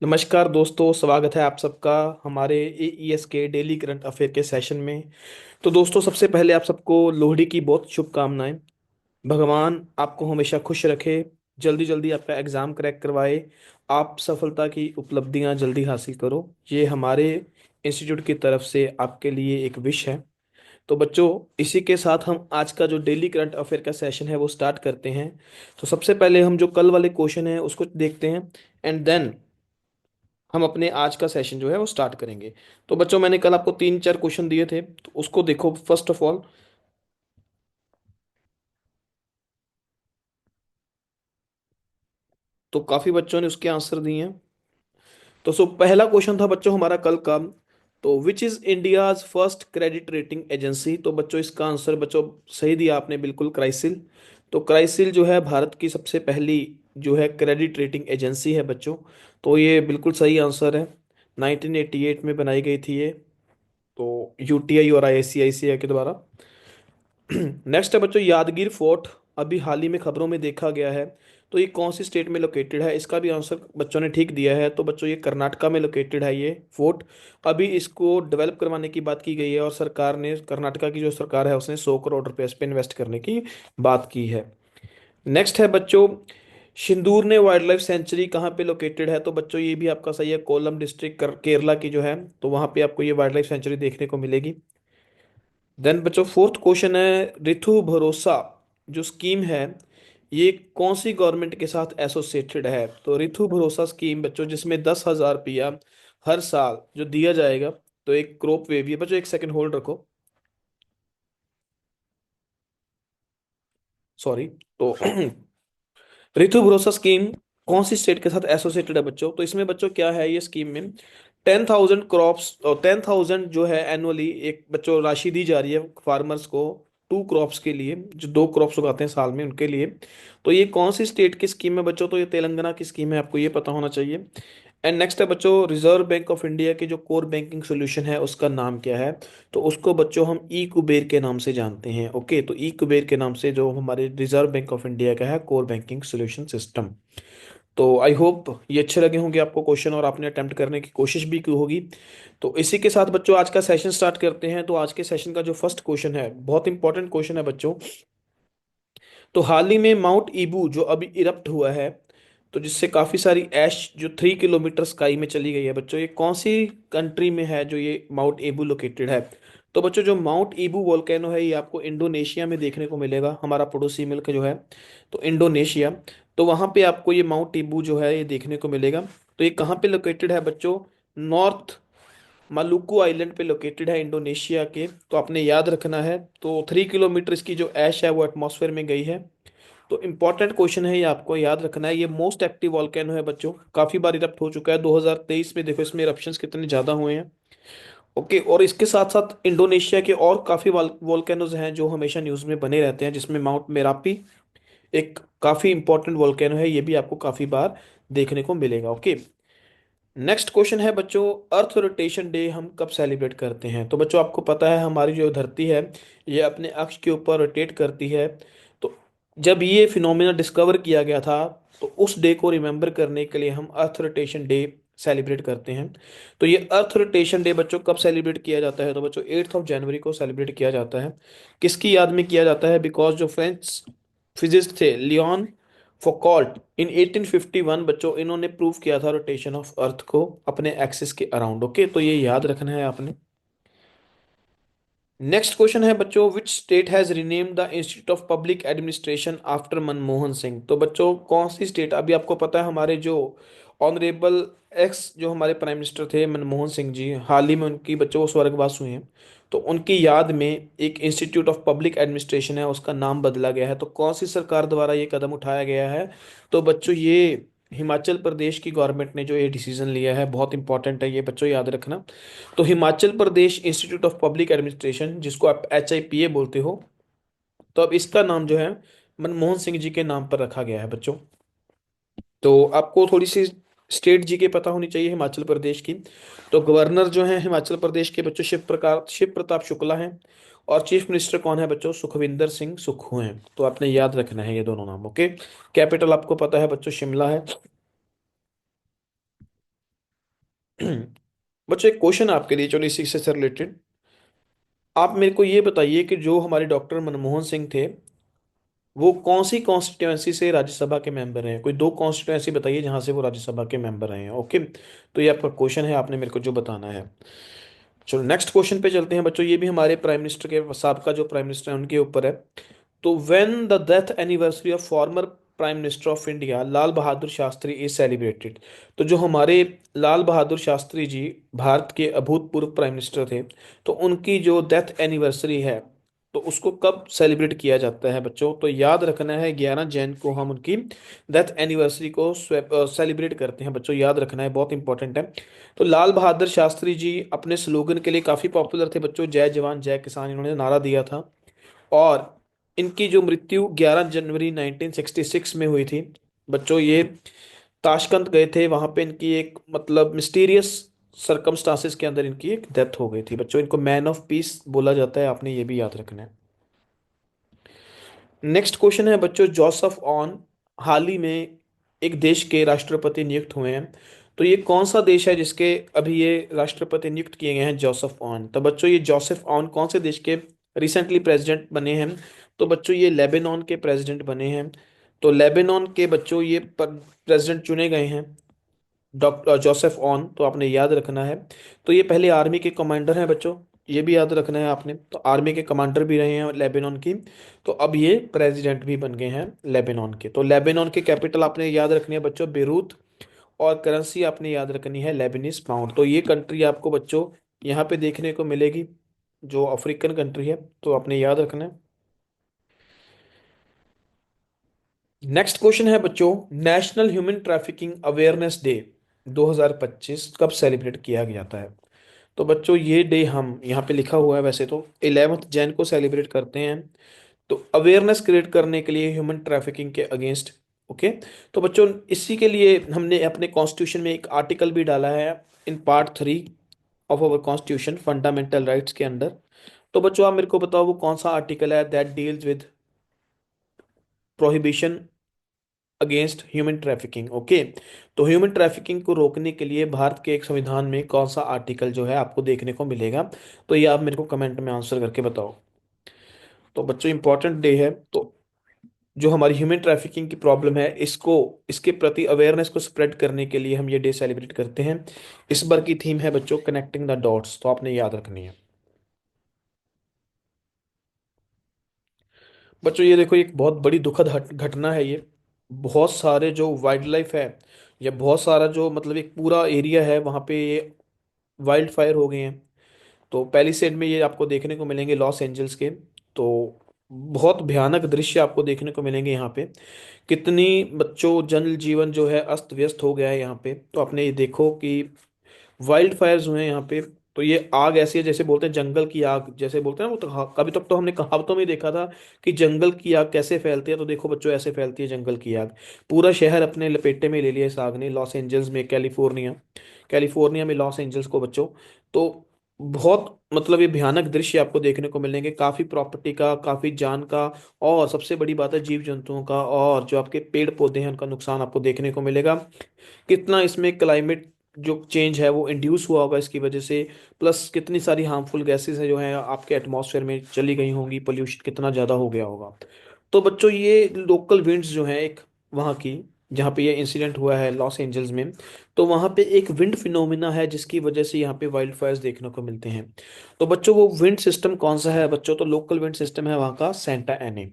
नमस्कार दोस्तों, स्वागत है आप सबका हमारे एईएस के डेली करंट अफेयर के सेशन में। तो दोस्तों, सबसे पहले आप सबको लोहड़ी की बहुत शुभकामनाएं। भगवान आपको हमेशा खुश रखे, जल्दी जल्दी आपका एग्ज़ाम क्रैक करवाए, आप सफलता की उपलब्धियां जल्दी हासिल करो। ये हमारे इंस्टीट्यूट की तरफ से आपके लिए एक विश है। तो बच्चों, इसी के साथ हम आज का जो डेली करंट अफेयर का सेशन है वो स्टार्ट करते हैं। तो सबसे पहले हम जो कल वाले क्वेश्चन हैं उसको देखते हैं, एंड देन हम अपने आज का सेशन जो है वो स्टार्ट करेंगे। तो बच्चों, मैंने कल आपको तीन चार क्वेश्चन दिए थे, तो उसको देखो फर्स्ट ऑफ ऑल। तो काफी बच्चों ने उसके आंसर दिए हैं। तो पहला क्वेश्चन था बच्चों हमारा कल का। तो which is India's first credit rating agency? तो बच्चों, इसका आंसर बच्चों सही दिया आपने, बिल्कुल क्राइसिल। तो क्राइसिल जो है भारत की सबसे पहली जो है क्रेडिट रेटिंग एजेंसी है बच्चों। तो ये बिल्कुल सही आंसर है। 1988 में बनाई गई थी ये, तो यूटीआई और आईसीआईसीआई के द्वारा। नेक्स्ट है बच्चों, यादगीर फोर्ट अभी हाल ही में खबरों में देखा गया है। तो ये कौन सी स्टेट में लोकेटेड है? इसका भी आंसर बच्चों ने ठीक दिया है। तो बच्चों, ये कर्नाटका में लोकेटेड है ये फोर्ट। अभी इसको डेवलप करवाने की बात की गई है, और सरकार ने, कर्नाटका की जो सरकार है, उसने 100 करोड़ रुपए इस पे इन्वेस्ट करने की बात की है। नेक्स्ट है बच्चों, सिंदूर ने वाइल्ड लाइफ सेंचुरी कहाँ पे लोकेटेड है? तो बच्चों, ये भी आपका सही है, कोलम डिस्ट्रिक्ट केरला की जो है, तो वहाँ पे आपको ये वाइल्ड लाइफ सेंचुरी देखने को मिलेगी। देन बच्चों, फोर्थ क्वेश्चन है, ऋतु भरोसा जो स्कीम है, ये कौन सी गवर्नमेंट के साथ एसोसिएटेड है? तो ऋतु भरोसा स्कीम बच्चों, जिसमें 10,000 रुपया हर साल जो दिया जाएगा। तो एक क्रॉप वे भी है बच्चों, एक सेकंड होल्ड रखो, सॉरी। तो ऋतु भरोसा स्कीम कौन सी स्टेट के साथ एसोसिएटेड है बच्चों? तो इसमें बच्चों क्या है, ये स्कीम में 10,000 क्रॉप्स और 10,000 जो है एनुअली एक बच्चों राशि दी जा रही है फार्मर्स को, टू क्रॉप्स के लिए, जो दो क्रॉप्स उगाते हैं साल में उनके लिए। तो ये कौन सी स्टेट की स्कीम है बच्चों? तो ये तेलंगाना की स्कीम है, आपको ये पता होना चाहिए। एंड नेक्स्ट है बच्चों, रिजर्व बैंक ऑफ इंडिया के जो कोर बैंकिंग सोल्यूशन है उसका नाम क्या है? तो उसको बच्चों हम ई कुबेर के नाम से जानते हैं। ओके, तो ई कुबेर के नाम से जो हमारे रिजर्व बैंक ऑफ इंडिया का है कोर बैंकिंग सोल्यूशन सिस्टम। तो आई होप ये अच्छे लगे होंगे आपको क्वेश्चन, और आपने अटेम्प्ट करने की कोशिश भी की होगी। तो इसी के साथ बच्चों आज का सेशन स्टार्ट करते हैं। तो आज के सेशन का जो फर्स्ट क्वेश्चन है, बहुत इंपॉर्टेंट क्वेश्चन है बच्चों। तो हाल ही में माउंट ईबू जो अभी इरप्ट हुआ है, तो जिससे काफी सारी ऐश जो 3 किलोमीटर स्काई में चली गई है बच्चों, ये कौन सी कंट्री में है जो ये माउंट ईबू लोकेटेड है? तो बच्चों, जो माउंट ईबू वोल्केनो है, ये आपको इंडोनेशिया में देखने को मिलेगा, हमारा पड़ोसी मुल्क जो है, तो इंडोनेशिया। तो वहां पे आपको ये माउंट ईबू जो है ये देखने को मिलेगा। तो ये कहाँ पे लोकेटेड है बच्चों? नॉर्थ मालुकू आइलैंड पे लोकेटेड है इंडोनेशिया के। तो आपने याद रखना है। तो 3 किलोमीटर इसकी जो ऐश है वो एटमॉस्फेयर में गई है। तो इंपॉर्टेंट क्वेश्चन है, ये आपको याद रखना है। ये मोस्ट एक्टिव वॉल्केनो है बच्चों, काफी बार इरप्ट हो चुका है। 2023 में देखो इसमें इरप्शंस कितने ज्यादा हुए हैं। ओके, और इसके साथ साथ इंडोनेशिया के और काफी वॉल्केनोज हैं जो हमेशा न्यूज में बने रहते हैं, जिसमें माउंट मेरापी एक काफी इंपॉर्टेंट वॉल्केनो है, ये भी आपको काफी बार देखने को मिलेगा। ओके, नेक्स्ट क्वेश्चन है बच्चों, अर्थ रोटेशन डे हम कब सेलिब्रेट करते हैं? तो बच्चों, आपको पता है हमारी जो धरती है ये अपने अक्ष के ऊपर रोटेट करती है। तो जब ये फिनोमेना डिस्कवर किया गया था, तो उस डे को रिमेम्बर करने के लिए हम अर्थ रोटेशन डे सेलिब्रेट करते हैं। तो ये अर्थ रोटेशन डे बच्चों कब सेलिब्रेट किया जाता है? तो बच्चों 8 जनवरी को सेलिब्रेट किया जाता है। किसकी याद में किया जाता है? बिकॉज जो फ्रेंच फिजिस्ट थे लियोन फोकॉल्ट, इन 1851 बच्चों इन्होंने प्रूव किया था रोटेशन ऑफ अर्थ को अपने एक्सिस के अराउंड। ओके, तो ये याद रखना है आपने। नेक्स्ट क्वेश्चन है बच्चों, which state has renamed the institute of public administration after Manmohan Singh? तो बच्चों, कौन सी स्टेट, अभी आपको पता है हमारे जो ऑनरेबल एक्स जो हमारे प्राइम मिनिस्टर थे मनमोहन सिंह जी, हाल ही में उनकी बच्चों वो स्वर्गवास हुए हैं। तो उनकी याद में एक इंस्टीट्यूट ऑफ पब्लिक एडमिनिस्ट्रेशन है, उसका नाम बदला गया है। तो कौन सी सरकार द्वारा ये कदम उठाया गया है? तो बच्चों, ये हिमाचल प्रदेश की गवर्नमेंट ने जो ये डिसीजन लिया है, बहुत इंपॉर्टेंट है ये बच्चों, याद रखना। तो Himachal Pradesh institute of public administration, जिसको आप HIPA बोलते हो, तो अब इसका नाम जो है मनमोहन सिंह जी के नाम पर रखा गया है बच्चों। तो आपको थोड़ी सी स्टेट जी के पता होनी चाहिए हिमाचल प्रदेश की। तो गवर्नर जो है हिमाचल प्रदेश के बच्चों शिव प्रताप शुक्ला हैं। और चीफ मिनिस्टर कौन है बच्चों? सुखविंदर सिंह सुक्खू हैं। तो आपने याद रखना है ये दोनों नाम। ओके, कैपिटल आपको पता है बच्चों, शिमला है। बच्चों एक क्वेश्चन आपके लिए, चलो इसी से रिलेटेड। आप मेरे को ये बताइए कि जो हमारे डॉक्टर मनमोहन सिंह थे, वो कौन सी कॉन्स्टिट्यूएंसी से राज्यसभा के मेंबर हैं? कोई दो कॉन्स्टिट्यूएंसी बताइए जहां से वो राज्यसभा के मेंबर रहे हैं। ओके, तो ये आपका क्वेश्चन है, आपने मेरे को जो बताना है। चलो नेक्स्ट क्वेश्चन पे चलते हैं बच्चों। ये भी हमारे प्राइम मिनिस्टर के, साहब का जो प्राइम मिनिस्टर है उनके ऊपर है। तो when the death anniversary of former prime minister of India Lal Bahadur Shastri is celebrated. तो जो हमारे लाल बहादुर शास्त्री जी भारत के अभूतपूर्व प्राइम मिनिस्टर थे, तो उनकी जो डेथ एनिवर्सरी है, तो उसको कब सेलिब्रेट किया जाता है बच्चों? तो याद रखना है 11 जैन को हम उनकी डेथ एनिवर्सरी को सेलिब्रेट करते हैं बच्चों, याद रखना है, बहुत इंपॉर्टेंट है। तो लाल बहादुर शास्त्री जी अपने स्लोगन के लिए काफ़ी पॉपुलर थे बच्चों, जय जवान जय किसान, इन्होंने नारा दिया था। और इनकी जो मृत्यु 11 जनवरी 1966 में हुई थी बच्चों। ये ताशकंद गए थे, वहां पे इनकी एक मतलब मिस्टीरियस सरकमस्टांसेस के अंदर इनकी एक डेथ हो गई थी बच्चों। इनको मैन ऑफ पीस बोला जाता है, आपने ये भी याद रखना है। नेक्स्ट क्वेश्चन है बच्चों, जोसेफ ऑन हाल ही में एक देश के राष्ट्रपति नियुक्त हुए हैं। तो ये कौन सा देश है जिसके अभी ये राष्ट्रपति नियुक्त किए गए हैं, जोसेफ ऑन? तो बच्चों ये जोसेफ ऑन कौन से देश के रिसेंटली प्रेसिडेंट बने हैं? तो बच्चों ये लेबनान के प्रेसिडेंट बने हैं। तो लेबनान के बच्चों ये प्रेसिडेंट चुने गए हैं, डॉक्टर जोसेफ ऑन, तो आपने याद रखना है। तो ये पहले आर्मी के कमांडर हैं बच्चों, ये भी याद रखना है आपने। तो आर्मी के कमांडर भी रहे हैं लेबनान की, तो अब ये प्रेसिडेंट भी बन गए हैं लेबनान के। तो लेबनान के कैपिटल आपने याद रखनी है बच्चों, बेरूत। और करेंसी आपने याद रखनी है लेबनीज पाउंड। तो ये कंट्री आपको बच्चों यहाँ पे देखने को मिलेगी, जो अफ्रीकन कंट्री है, तो आपने याद रखना है। नेक्स्ट क्वेश्चन है बच्चों, national human trafficking awareness day 2025 कब सेलिब्रेट किया जाता है? तो बच्चों ये डे हम यहाँ पे लिखा हुआ है, वैसे तो 11 जैन को सेलिब्रेट करते हैं। तो अवेयरनेस क्रिएट करने के लिए ह्यूमन ट्रैफिकिंग के अगेंस्ट। ओके, तो बच्चों इसी के लिए हमने अपने कॉन्स्टिट्यूशन में एक आर्टिकल भी डाला है, in part 3 of our constitution fundamental rights के अंदर। तो बच्चों आप मेरे को बताओ वो कौन सा आर्टिकल है that deals with prohibition against human trafficking. Okay, तो ह्यूमन ट्रैफिकिंग को रोकने के लिए भारत के एक संविधान में कौन सा आर्टिकल जो है आपको देखने को मिलेगा? तो ये आप मेरे को कमेंट में आंसर करके बताओ। तो बच्चों इंपॉर्टेंट डे है, तो जो हमारी ह्यूमन ट्रैफिकिंग की प्रॉब्लम है, इसको, इसके प्रति अवेयरनेस को स्प्रेड करने के लिए हम ये डे सेलिब्रेट करते हैं। इस बार की थीम है बच्चों कनेक्टिंग द डॉट्स, तो आपने याद रखनी है। बच्चों ये देखो, एक बहुत बड़ी दुखद घटना है ये। बहुत सारे जो वाइल्ड लाइफ है, या बहुत सारा जो मतलब एक पूरा एरिया है, वहाँ पे ये वाइल्ड फायर हो गए हैं। तो पैलिसेड में ये आपको देखने को मिलेंगे, लॉस एंजल्स के। तो बहुत भयानक दृश्य आपको देखने को मिलेंगे यहाँ पे। कितनी बच्चों जन जीवन जो है अस्त व्यस्त हो गया है यहाँ पे। तो आपने ये देखो कि वाइल्ड फायर्स हुए हैं यहाँ पे। तो ये आग ऐसी है जैसे बोलते हैं जंगल की आग, जैसे बोलते हैं ना, वो तो कभी तक तो हमने कहावतों में ही देखा था कि जंगल की आग कैसे फैलती है। तो देखो बच्चों ऐसे फैलती है जंगल की आग। पूरा शहर अपने लपेटे में ले लिया इस आग ने, लॉस एंजल्स में, कैलिफोर्निया, कैलिफोर्निया में लॉस एंजल्स को बच्चों। तो बहुत मतलब ये भयानक दृश्य आपको देखने को मिलेंगे, काफी प्रॉपर्टी का, काफी जान का, और सबसे बड़ी बात है जीव जंतुओं का, और जो आपके पेड़ पौधे हैं उनका नुकसान आपको देखने को मिलेगा। कितना इसमें क्लाइमेट जो चेंज है वो इंड्यूस हुआ होगा इसकी वजह से। प्लस कितनी सारी हार्मफुल गैसेस है जो है आपके एटमॉस्फेयर में चली गई होंगी, पोल्यूशन कितना ज़्यादा हो गया होगा। तो बच्चों ये लोकल विंड्स जो है एक वहाँ की, जहाँ पे ये इंसिडेंट हुआ है लॉस एंजल्स में, तो वहाँ पे एक विंड फिनोमिना है जिसकी वजह से यहाँ पे वाइल्ड फायर्स देखने को मिलते हैं। तो बच्चों वो विंड सिस्टम कौन सा है बच्चों? तो लोकल विंड सिस्टम है वहाँ का सेंटा एने।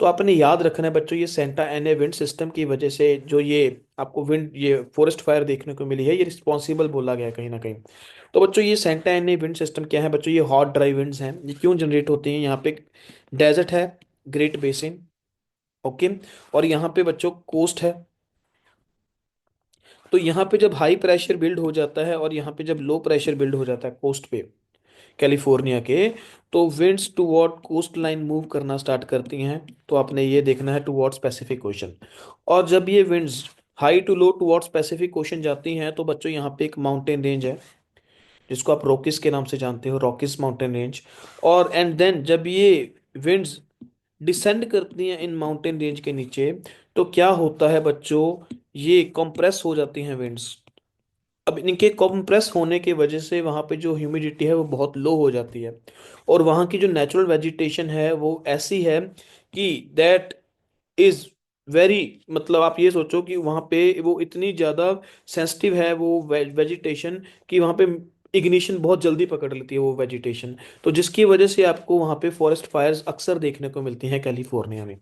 तो आपने याद रखना है बच्चों, ये सेंटा एने विंड सिस्टम की वजह से जो ये आपको विंड, ये फॉरेस्ट फायर देखने को मिली है, ये रिस्पॉन्सिबल बोला गया है कहीं ना कहीं। तो बच्चों ये सेंटा एने विंड सिस्टम क्या है बच्चों? ये हॉट ड्राई विंड्स हैं। ये क्यों जनरेट होती हैं? यहाँ पे डेजर्ट है, ग्रेट बेसिन। ओके, और यहाँ पे बच्चों कोस्ट है। तो यहाँ पे जब हाई प्रेशर बिल्ड हो जाता है और यहाँ पे जब लो प्रेशर बिल्ड हो जाता है कोस्ट पे, कैलिफोर्निया के, तो winds toward coast line move करना स्टार्ट करती हैं। तो आपने ये देखना है टुवर्ड्स पैसिफिक ओशन। और जब ये winds high to low towards Pacific Ocean जाती हैं, तो बच्चों यहाँ पे एक माउंटेन रेंज है जिसको आप रॉकिस के नाम से जानते हो, रॉकिस माउंटेन रेंज। और एंड देन जब ये विंड्स डिसेंड करती हैं इन माउंटेन रेंज के नीचे, तो क्या होता है बच्चों? ये कंप्रेस हो जाती हैं विंड्स। अब इनके कंप्रेस होने की वजह से वहाँ पे जो ह्यूमिडिटी है वो बहुत लो हो जाती है, और वहाँ की जो नेचुरल वेजिटेशन है वो ऐसी है कि दैट इज वेरी, मतलब आप ये सोचो कि वहाँ पे वो इतनी ज़्यादा सेंसिटिव है वो वेजिटेशन, कि वहाँ पे इग्निशन बहुत जल्दी पकड़ लेती है वो वेजिटेशन। तो जिसकी वजह से आपको वहाँ पे फॉरेस्ट फायर्स अक्सर देखने को मिलती हैं कैलिफोर्निया में।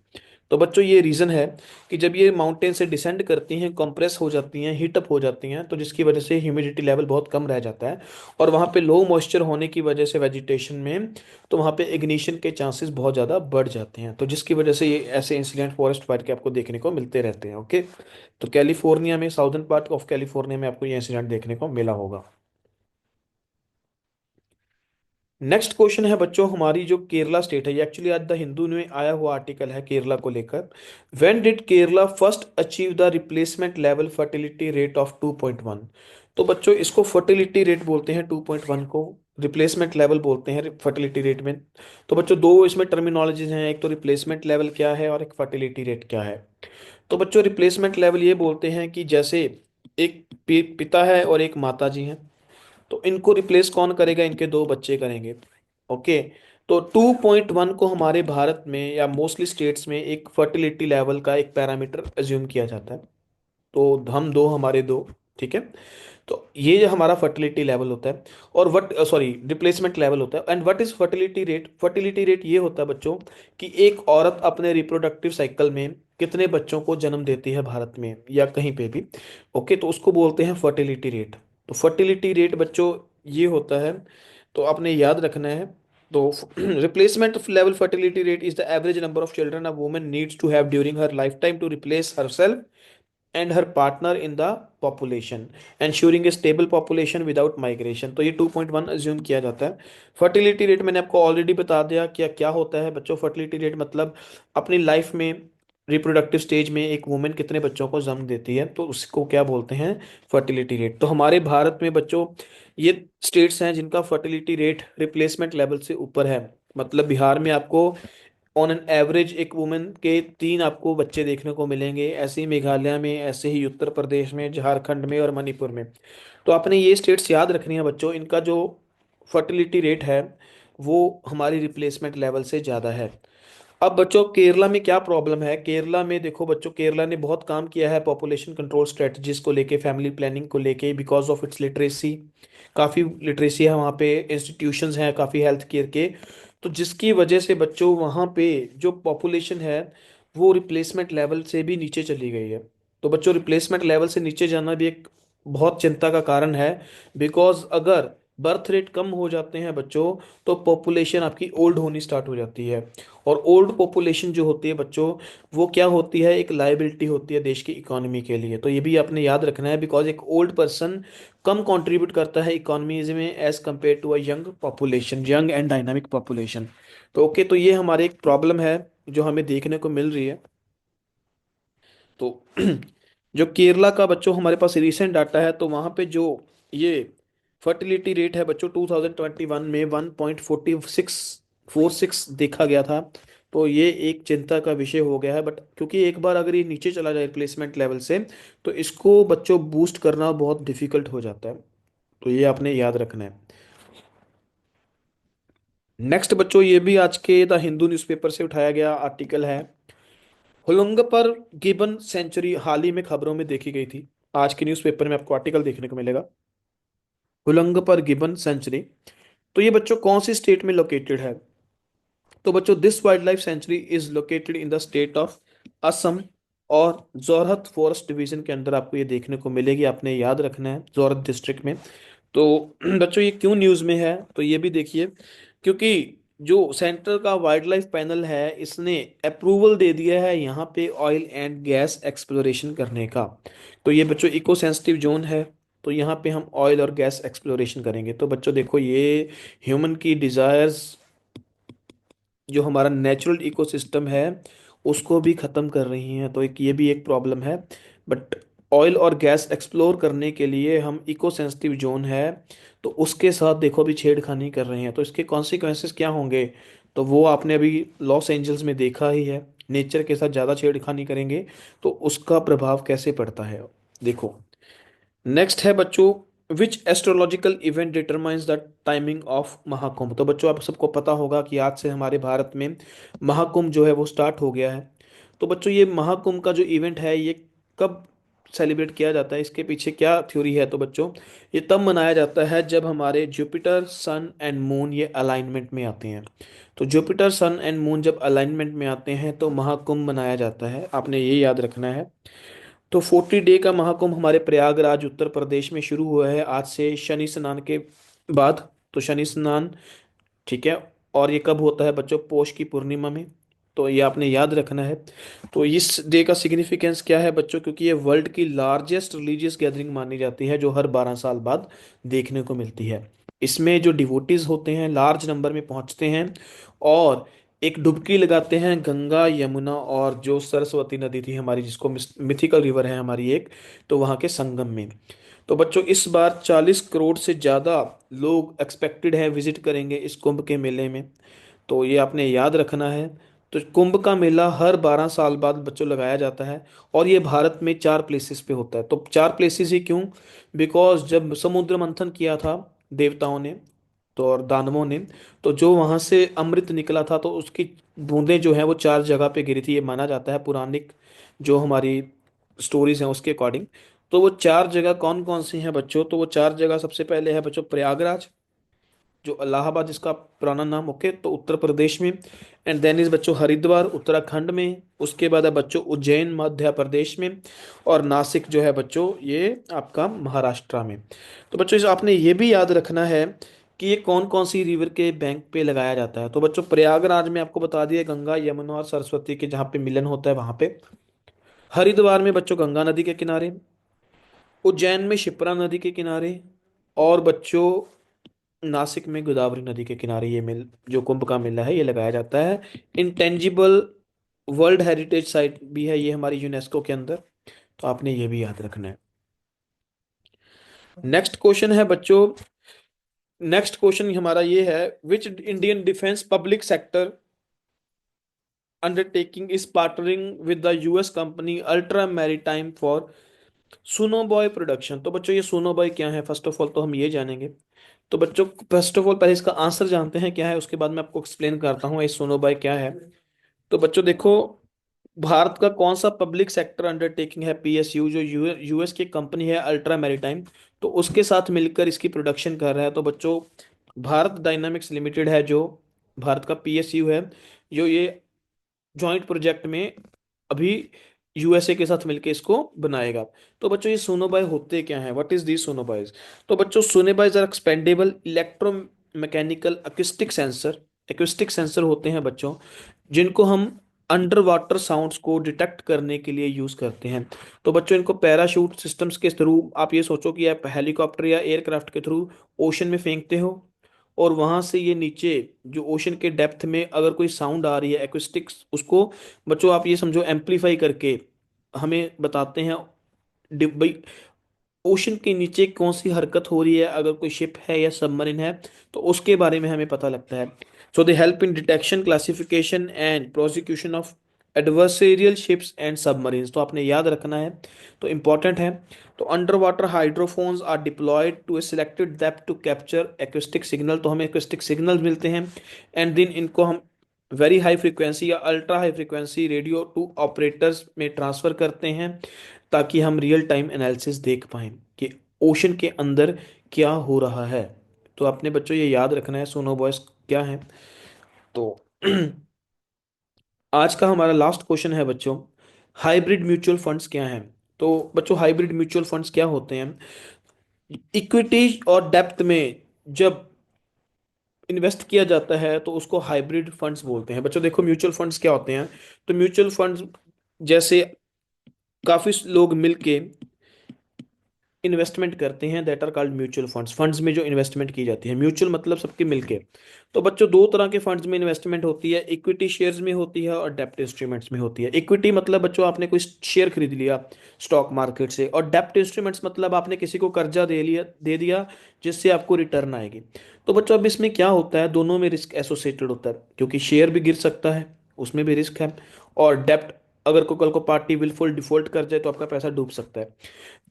तो बच्चों ये रीज़न है कि जब ये माउंटेन से डिसेंड करती हैं, कंप्रेस हो जाती हैं, हीटअप हो जाती हैं, तो जिसकी वजह से ह्यूमिडिटी लेवल बहुत कम रह जाता है, और वहाँ पे लो मॉइस्चर होने की वजह से वेजिटेशन में, तो वहाँ पे इग्निशन के चांसेस बहुत ज़्यादा बढ़ जाते हैं, तो जिसकी वजह से ये ऐसे इंसिडेंट फॉरेस्ट फायर के आपको देखने को मिलते रहते हैं। ओके, तो कैलिफोर्निया में, साउदर्न पार्ट ऑफ कैलिफोर्निया में आपको ये इंसिडेंट देखने को मिला होगा। नेक्स्ट क्वेश्चन है बच्चों, हमारी जो केरला स्टेट है, ये एक्चुअली आज द हिंदू में आया हुआ आर्टिकल है केरला को लेकर। When did Kerala first achieve the replacement level fertility rate of 2.1? तो बच्चों इसको फर्टिलिटी रेट बोलते हैं 2.1 को, रिप्लेसमेंट लेवल बोलते हैं फर्टिलिटी रेट में। तो बच्चों दो इसमें टर्मिनोलॉजीज हैं, एक तो रिप्लेसमेंट लेवल क्या है और एक फर्टिलिटी रेट क्या है। तो बच्चों रिप्लेसमेंट लेवल ये बोलते हैं कि जैसे एक पिता है और एक माता जी हैं, तो इनको रिप्लेस कौन करेगा, इनके दो बच्चे करेंगे। ओके, तो 2.1 को हमारे भारत में या मोस्टली स्टेट्स में एक फर्टिलिटी लेवल का एक पैरामीटर अज्यूम किया जाता है। तो हम दो, हमारे दो, ठीक है। तो ये जो हमारा फर्टिलिटी लेवल होता है, और वट सॉरी रिप्लेसमेंट लेवल होता है। And what is fertility rate? Fertility rate ये होता है बच्चों कि एक औरत अपने रिप्रोडक्टिव साइकिल में कितने बच्चों को जन्म देती है भारत में या कहीं पे भी। ओके, तो उसको बोलते हैं फर्टिलिटी रेट। तो फर्टिलिटी रेट बच्चों ये होता है, तो आपने याद रखना है। तो replacement level fertility rate is the average number of children a woman needs to have during her life time to replace her and her partner in the population, ensuring a stable population without migration। तो ये 2.1 assume किया जाता है। Fertility rate मैंने आपको already बता दिया क्या क्या होता है बच्चों। फर्टिलिटी रेट मतलब अपनी लाइफ में रिप्रोडक्टिव स्टेज में एक वुमेन कितने बच्चों को जन्म देती है, तो उसको क्या बोलते हैं, फर्टिलिटी रेट। तो हमारे भारत में बच्चों ये स्टेट्स हैं जिनका फर्टिलिटी रेट रिप्लेसमेंट लेवल से ऊपर है। मतलब बिहार में आपको ऑन एन एवरेज एक वुमेन के तीन आपको बच्चे देखने को मिलेंगे, ऐसे ही मेघालय में, ऐसे ही उत्तर प्रदेश में, झारखंड में और मणिपुर में। तो आपने ये स्टेट्स याद रखनी है बच्चों, इनका जो फर्टिलिटी रेट है वो हमारी रिप्लेसमेंट लेवल से ज़्यादा है। अब बच्चों केरला में क्या प्रॉब्लम है, केरला में देखो बच्चों, केरला ने बहुत काम किया है पॉपुलेशन कंट्रोल स्ट्रेटजीज को लेके, फैमिली प्लानिंग को लेके, बिकॉज ऑफ इट्स लिटरेसी। काफ़ी लिटरेसी है वहाँ पे, इंस्टीट्यूशंस हैं काफ़ी हेल्थ केयर के। तो जिसकी वजह से बच्चों वहाँ पे जो पॉपुलेशन है वो रिप्लेसमेंट लेवल से भी नीचे चली गई है। तो बच्चों रिप्लेसमेंट लेवल से नीचे जाना भी एक बहुत चिंता का कारण है, बिकॉज अगर बर्थ रेट कम हो जाते हैं बच्चों, तो पॉपुलेशन आपकी ओल्ड होनी स्टार्ट हो जाती है। और ओल्ड पॉपुलेशन जो होती है बच्चों, वो क्या होती है, एक लाइबिलिटी होती है देश की इकोनॉमी के लिए। तो ये भी आपने याद रखना है, बिकॉज एक ओल्ड पर्सन कम कंट्रीब्यूट करता है इकोनॉमीज में as compare to a young population, young and dynamic population. तो ओके, तो ये हमारे एक प्रॉब्लम है जो हमें देखने को मिल रही है। तो जो केरला का बच्चों हमारे पास रिसेंट डाटा है, तो वहाँ पे जो ये फर्टिलिटी रेट है बच्चों 2021 में 1.4646 देखा गया था। तो ये एक चिंता का विषय हो गया है, बट क्योंकि एक बार अगर ये नीचे चला जाए रिप्लेसमेंट लेवल से, तो इसको बच्चों बूस्ट करना बहुत डिफिकल्ट हो जाता है। तो ये आपने याद रखना है। नेक्स्ट बच्चों, ये भी आज के द हिंदू न्यूज़पेपर से उठाया गया आर्टिकल है। हुलंग पर गिबन सेंचुरी हाल ही में खबरों में देखी गई थी। आज के न्यूज़पेपर में आपको आर्टिकल देखने को मिलेगा, हुलंग पर गिबन सेंचुरी। तो ये बच्चों कौन सी स्टेट में लोकेटेड है? तो बच्चों this wild life sanctuary is located in the state of Assam, और जोरहत फॉरेस्ट डिवीजन के अंदर आपको ये देखने को मिलेगी। आपने याद रखना है, जोरहत डिस्ट्रिक्ट में। तो बच्चों ये क्यों न्यूज़ में है, तो ये भी देखिए, क्योंकि जो सेंटर का वाइल्ड लाइफ पैनल है इसने अप्रूवल दे दिया है यहाँ पे ऑयल एंड गैस एक्सप्लोरेशन करने का। तो ये बच्चों इको सेंसिटिव जोन है, तो यहाँ पे हम ऑयल और गैस एक्सप्लोरेशन करेंगे। तो बच्चों देखो ये ह्यूमन की डिजायर्स, जो हमारा नेचुरल इकोसिस्टम है उसको भी ख़त्म कर रही हैं, तो एक ये भी एक प्रॉब्लम है। बट ऑयल और गैस एक्सप्लोर करने के लिए हम इको सेंसिटिव जोन है, तो उसके साथ देखो अभी छेड़खानी कर रहे हैं, तो इसके कॉन्सिक्वेंसेस क्या होंगे? तो वो आपने अभी लॉस एंजल्स में देखा ही है, नेचर के साथ ज़्यादा छेड़खानी करेंगे तो उसका प्रभाव कैसे पड़ता है। देखो नेक्स्ट है बच्चों, which astrological event determines the timing of Mahakumbh. तो बच्चों आप सबको पता होगा कि आज से हमारे भारत में महाकुंभ जो है वो स्टार्ट हो गया है। तो बच्चों ये महाकुंभ का जो इवेंट है ये कब सेलिब्रेट किया जाता है, इसके पीछे क्या थ्योरी है? तो बच्चों ये तब मनाया जाता है जब हमारे जुपिटर सन एंड मून ये अलाइनमेंट में आते हैं। तो जुपिटर सन एंड मून जब अलाइनमेंट में आते हैं तो महाकुंभ मनाया जाता है, आपने ये याद रखना है। तो 40 डे का महाकुंभ हमारे प्रयागराज उत्तर प्रदेश में शुरू हुआ है आज से शनि स्नान के बाद। तो शनि स्नान, ठीक है। और ये कब होता है बच्चों? पौष की पूर्णिमा में। तो ये आपने याद रखना है। तो इस डे का सिग्निफिकेंस क्या है बच्चों? क्योंकि ये वर्ल्ड की लार्जेस्ट रिलीजियस गैदरिंग मानी जाती है जो हर 12 साल बाद देखने को मिलती है। इसमें जो डिवोटीज होते हैं लार्ज नंबर में पहुंचते हैं और एक डुबकी लगाते हैं गंगा यमुना और जो सरस्वती नदी थी हमारी, जिसको मिथिकल रिवर है हमारी एक, तो वहाँ के संगम में। तो बच्चों इस बार 40 करोड़ से ज़्यादा लोग एक्सपेक्टेड है विजिट करेंगे इस कुंभ के मेले में। तो ये आपने याद रखना है। तो कुंभ का मेला हर 12 साल बाद बच्चों लगाया जाता है और ये भारत में 4 प्लेसेस पे होता है। तो 4 प्लेसेस ही क्यों? बिकॉज जब समुद्र मंथन किया था देवताओं ने तो और दानवों ने, तो जो वहां से अमृत निकला था तो उसकी बूंदें जो है वो 4 जगह पे गिरी थी, ये माना जाता है पुराणिक जो हमारी स्टोरीज हैं उसके अकॉर्डिंग। तो वो 4 जगह कौन कौन सी हैं बच्चों? तो वो 4 जगह सबसे पहले है बच्चों प्रयागराज, जो इलाहाबाद जिसका पुराना नाम, ओके, तो उत्तर प्रदेश में। एंड देन इज बच्चों हरिद्वार उत्तराखंड में। उसके बाद है बच्चों उज्जैन मध्य प्रदेश में। और नासिक जो है बच्चों ये आपका महाराष्ट्र में। तो बच्चों इस आपने ये भी याद रखना है कि ये कौन कौन सी रिवर के बैंक पे लगाया जाता है। तो बच्चों प्रयागराज में आपको बता दिया गंगा यमुना और सरस्वती के जहाँ पे मिलन होता है वहां पे। हरिद्वार में बच्चों गंगा नदी के किनारे। उज्जैन में शिप्रा नदी के किनारे। और बच्चों नासिक में गोदावरी नदी के किनारे ये मिल जो कुंभ का मेला है ये लगाया जाता है। इंटेंजिबल वर्ल्ड हेरिटेज साइट भी है ये हमारी यूनेस्को के अंदर। तो आपने ये भी याद रखना है। नेक्स्ट क्वेश्चन है बच्चों, नेक्स्ट क्वेश्चन हमारा ये है, which Indian defence public sector undertaking is partnering with the US company Ultra Maritime for sonobuoy production. तो बच्चों ये सुनोबॉय क्या है फर्स्ट ऑफ ऑल तो हम ये जानेंगे। तो बच्चों फर्स्ट ऑफ ऑल पहले इसका आंसर जानते हैं क्या है, उसके बाद मैं आपको एक्सप्लेन करता हूँ ये सोनोबाई क्या है। तो बच्चों देखो, भारत का कौन सा पब्लिक सेक्टर अंडरटेकिंग है पीएसयू जो यूएस की कंपनी है अल्ट्रा मैरीटाइम, तो उसके साथ मिलकर इसकी प्रोडक्शन कर रहा है। तो बच्चों भारत डायनामिक्स लिमिटेड है जो भारत का पीएसयू है, जो ये जॉइंट प्रोजेक्ट में अभी यूएसए के साथ मिलकर इसको बनाएगा। तो बच्चों ये सोनोबाई होते क्या हैं? What is the sonobuoys? तो बच्चों sonobuoys are expendable electro mechanical acoustic sensor. Acoustic sensor होते हैं बच्चों जिनको हम अंडर वाटर साउंड्स को डिटेक्ट करने के लिए यूज करते हैं। तो बच्चों इनको पैराशूट सिस्टम्स के थ्रू, आप ये सोचो कि आप हेलीकॉप्टर या एयरक्राफ्ट के थ्रू ओशन में फेंकते हो और वहां से ये नीचे जो ओशन के डेप्थ में अगर कोई साउंड आ रही है एक्विस्टिक्स, उसको बच्चों आप ये समझो एम्पलीफाई करके हमें बताते हैं भाई ओशन के नीचे कौन सी हरकत हो रही है, अगर कोई शिप है या सबमरीन है तो उसके बारे में हमें पता लगता है। So they help in detection classification and prosecution of adversarial ships and submarines. तो आपने याद रखना है, तो इंपॉर्टेंट है। तो underwater hydrophones are deployed to a selected depth to capture acoustic signal. तो हमें एक्विस्टिक सिग्नल मिलते हैं एंड देन इनको हम वेरी हाई फ्रीक्वेंसी या ultra high frequency radio to operators में ट्रांसफर करते हैं ताकि हम रियल टाइम एनालिसिस देख पाएं कि ओशन के अंदर क्या हो रहा है। तो आपने बच्चों ये याद रखना है सोनो बॉयस क्या है। तो आज का हमारा लास्ट क्वेश्चन है बच्चों, हाइब्रिड म्यूचुअल फंड्स क्या हैं? तो बच्चों हाइब्रिड म्यूचुअल फंड्स क्या होते हैं? इक्विटी और डेप्थ में जब इन्वेस्ट किया जाता है तो उसको हाइब्रिड फंड्स बोलते हैं। बच्चों देखो म्यूचुअल फंड्स क्या होते हैं। तो म्यूचुअल फंड्स जैसे काफी लोग मिलके इन्वेस्टमेंट करते हैं, that are called mutual funds. Funds में जो इन्वेस्टमेंट की जाती है, म्यूचुअल मतलब सबके मिलके। तो बच्चों दो तरह के फंड्स में इन्वेस्टमेंट होती है, इक्विटी शेयर्स में होती है और डेप्ट इंस्ट्रूमेंट्स में होती है। इक्विटी मतलब बच्चों आपने कोई शेयर खरीद लिया स्टॉक मार्केट से, और डेप्ट इंस्ट्रूमेंट्स मतलब आपने किसी को कर्जा दे दिया जिससे आपको रिटर्न आएगी। तो बच्चों अब इसमें क्या होता है, दोनों में रिस्क एसोसिएटेड होता है क्योंकि शेयर भी गिर सकता है, उसमें भी रिस्क है। और डेप्ट अगर कोई कल को पार्टी विलफुल डिफॉल्ट कर जाए तो आपका पैसा डूब सकता है।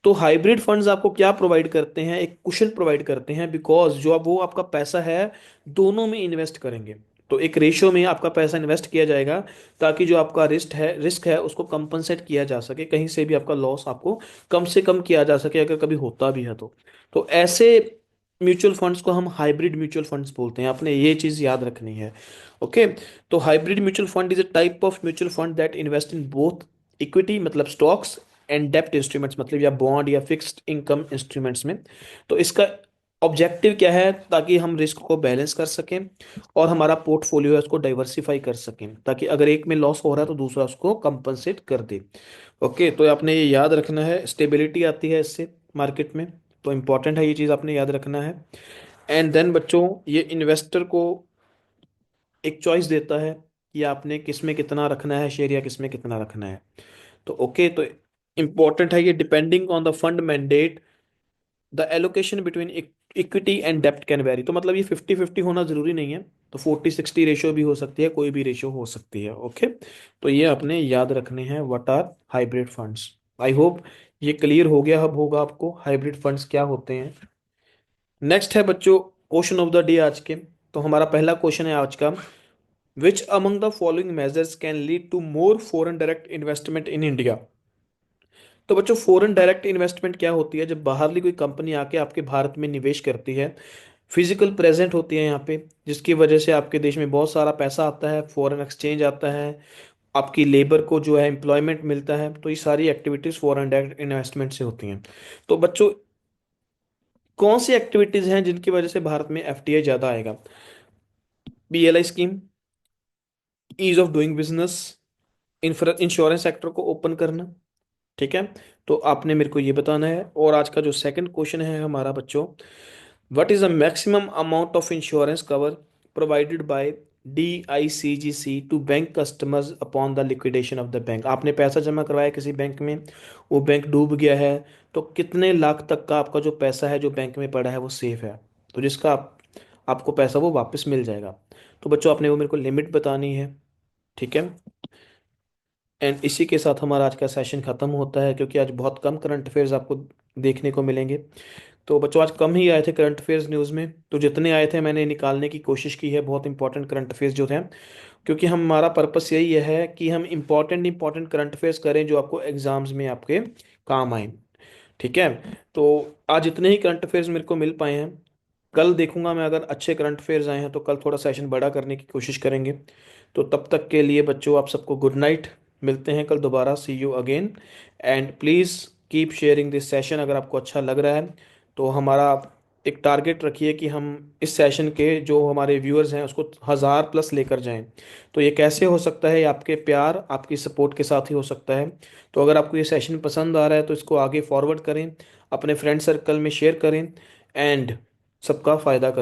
तो हाइब्रिड फंड्स आपको क्या प्रोवाइड करते हैं, एक कुशन प्रोवाइड करते हैं, बिकॉज जो अब वो आपका पैसा है दोनों में इन्वेस्ट करेंगे। तो एक रेशियो में आपका पैसा इन्वेस्ट किया जाएगा, ताकि जो आपका रिस्क है उसको कंपनसेट किया जा सके, कहीं से भी आपका लॉस आपको कम से कम किया जा सके अगर कभी होता भी है तो ऐसे म्यूचुअल फंड्स को हम हाइब्रिड म्यूचुअल फंड्स बोलते हैं, आपने ये चीज याद रखनी है। ओके। तो hybrid mutual fund is a type of mutual fund that invest in both equity मतलब स्टॉक्स एंड डेप्ट इंस्ट्रूमेंट्स मतलब या बॉन्ड या फिक्स्ड इनकम इंस्ट्रूमेंट्स में। तो इसका ऑब्जेक्टिव क्या है, ताकि हम रिस्क को बैलेंस कर सकें और हमारा पोर्टफोलियो है उसको डाइवर्सिफाई कर सकें, ताकि अगर एक में लॉस हो रहा है तो दूसरा उसको कंपनसेट कर दे। ओके, तो आपने ये याद रखना है, स्टेबिलिटी आती है इससे मार्केट में। तो इंपॉर्टेंट है ये चीज़ आपने याद रखना है। एंड देन बच्चों, ये इन्वेस्टर को एक चॉइस देता है कि आपने किस में कितना रखना है शेयर या किस में कितना रखना है। तो ओके, तो इंपॉर्टेंट है ये, depending on the fund mandate the allocation between equity and डेप्ट कैन वेरी। तो मतलब ये 50-50 होना जरूरी नहीं है, तो 40-60 रेशियो भी हो सकती है, कोई भी रेशियो हो सकती है। ओके, तो ये आपने याद रखने हैं, what are hybrid funds. I hope ये क्लियर हो गया अब होगा आपको हाइब्रिड फंड्स क्या होते हैं। नेक्स्ट है बच्चों क्वेश्चन ऑफ द डे आज के। तो हमारा पहला क्वेश्चन है आज का, which among the following measures can lead to more foreign direct investment in India. तो बच्चों फॉरेन डायरेक्ट इन्वेस्टमेंट क्या होती है, जब बाहरली कोई कंपनी आके आपके भारत में निवेश करती है, फिजिकल प्रेजेंट होती है यहाँ पे, जिसकी वजह से आपके देश में बहुत सारा पैसा आता है, फॉरेन एक्सचेंज आता है, आपकी लेबर को जो है एम्प्लॉयमेंट मिलता है। तो ये सारी एक्टिविटीज फॉरेन डायरेक्ट इन्वेस्टमेंट से होती हैं। तो बच्चों कौन सी एक्टिविटीज हैं जिनकी वजह से भारत में एफडीआई ज्यादा आएगा? BLI scheme, ease of doing business, insurance sector को ओपन करना। ठीक है, तो आपने मेरे को ये बताना है। और आज का जो सेकंड क्वेश्चन है हमारा बच्चों, what is the maximum amount of insurance cover provided by DICGC to bank customers upon the liquidation of the bank. आपने पैसा जमा करवाया किसी बैंक में, वो बैंक डूब गया है, तो कितने लाख तक का आपका जो पैसा है जो बैंक में पड़ा है वो सेफ है, तो जिसका आपको पैसा वो वापस मिल जाएगा। तो बच्चों आपने वो मेरे को लिमिट बतानी है। ठीक है, एंड इसी के साथ हमारा आज का सेशन खत्म होता है, क्योंकि आज बहुत कम करंट अफेयर्स आपको देखने को मिलेंगे। तो बच्चों आज कम ही आए थे करंट अफेयर्स न्यूज़ में, तो जितने आए थे मैंने निकालने की कोशिश की है, बहुत इंपॉर्टेंट करंट अफेयर्स जो थे, क्योंकि हमारा पर्पस यही है कि हम इंपॉर्टेंट करंट अफेयर्स करें जो आपको एग्जाम्स में आपके काम आए। ठीक है, तो आज इतने ही करंट अफेयर्स मेरे को मिल पाए हैं। कल देखूंगा मैं, अगर अच्छे करंट अफेयर्स आए हैं तो कल थोड़ा सेशन बड़ा करने की कोशिश करेंगे। तो तब तक के लिए बच्चों आप सबको गुड नाइट, मिलते हैं कल दोबारा, see you again. And please keep sharing this session अगर आपको अच्छा लग रहा है। तो हमारा एक टारगेट रखिए कि हम इस सेशन के जो हमारे व्यूअर्स हैं उसको 1000+ लेकर जाएं। तो ये कैसे हो सकता है, ये आपके प्यार आपकी सपोर्ट के साथ ही हो सकता है। तो अगर आपको ये सेशन पसंद आ रहा है तो इसको आगे फॉरवर्ड करें, अपने फ्रेंड सर्कल में शेयर करें, एंड सबका फ़ायदा करें।